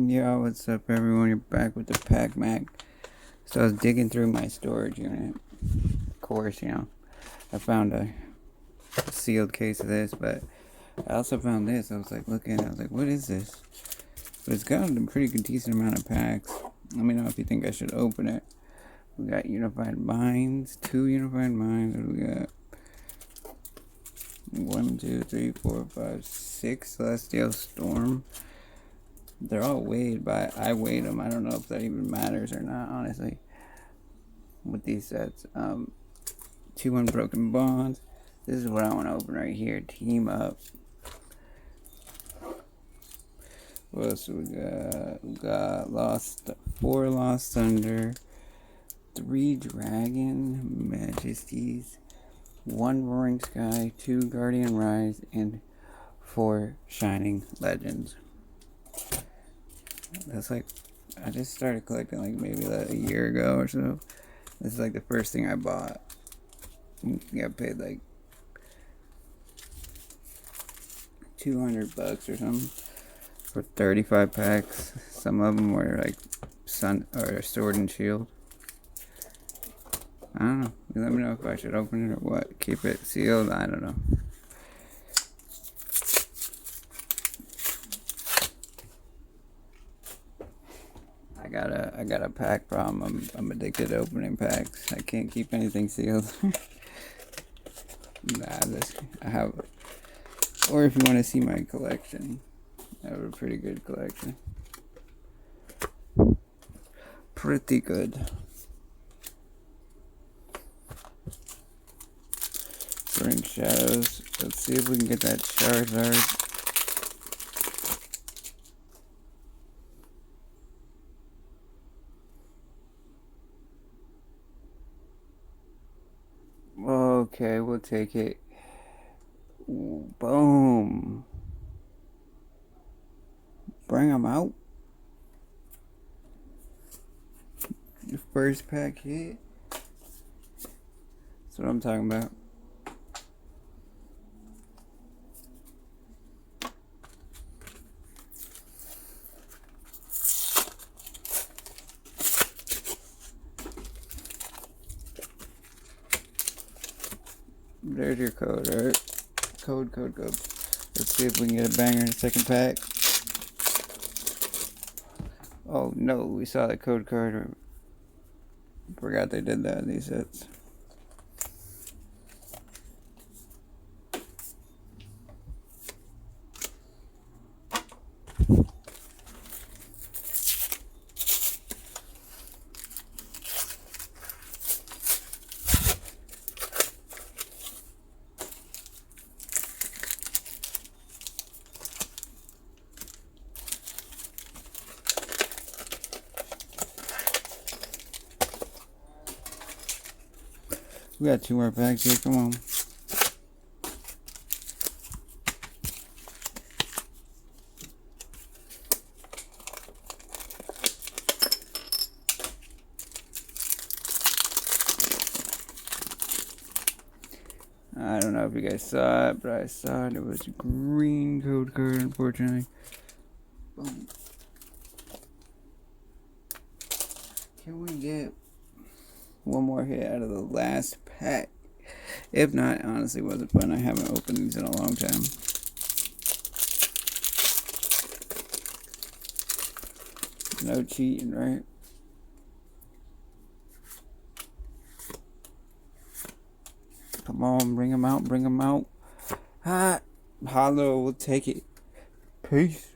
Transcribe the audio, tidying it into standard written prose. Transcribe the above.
Yo, what's up everyone? You're back with the Pac Mac. So I was digging through my storage unit. Of course, I found a sealed case of this, but I also found this. I was like looking, I was like, what is this? But it's got a pretty good decent amount of packs. Let me know if you think I should open it. We got Unified Minds, 2 Unified Minds. What do we got? 1, 2, 3, 4, 5, 6 Celestial Storm. They're all weighed, but I weighed them. I don't know if that even matters or not, honestly, with these sets. 2 Unbroken Bonds. This is what I want to open right here. Team Up. What else do we got? We got 4 Lost Thunder. 3 Dragon Majesties. 1 Roaring Sky. 2 Guardian Rise. And 4 Shining Legends. That's like, I just started collecting like maybe a year ago or so. This is like the first thing I bought. I got paid like $200 or something for 35 packs. Some of them were like Sun or Sword and Shield. I don't know. Let me know if I should open it or what. Keep it sealed. I don't know. I got a pack problem. I'm addicted to opening packs. I can't keep anything sealed. I have. Or if you want to see my collection, I have a pretty good collection. Pretty good. We're in shadows. Let's see if we can get that Charizard. Okay, we'll take it. Ooh, boom. Bring them out. The first pack hit. That's what I'm talking about. There's your code, alright? Code. Let's see if we can get a banger in the second pack. Oh no, we saw the code card. Forgot they did that in these sets. We got 2 more packs here, come on. I don't know if you guys saw it, but I saw it. It was a green code card, unfortunately. Boom. Can we get one more hit out of the last pack? If not, honestly, wasn't fun. I haven't opened these in a long time. No cheating, right? Come on, bring them out. Hollow, we'll take it. Peace.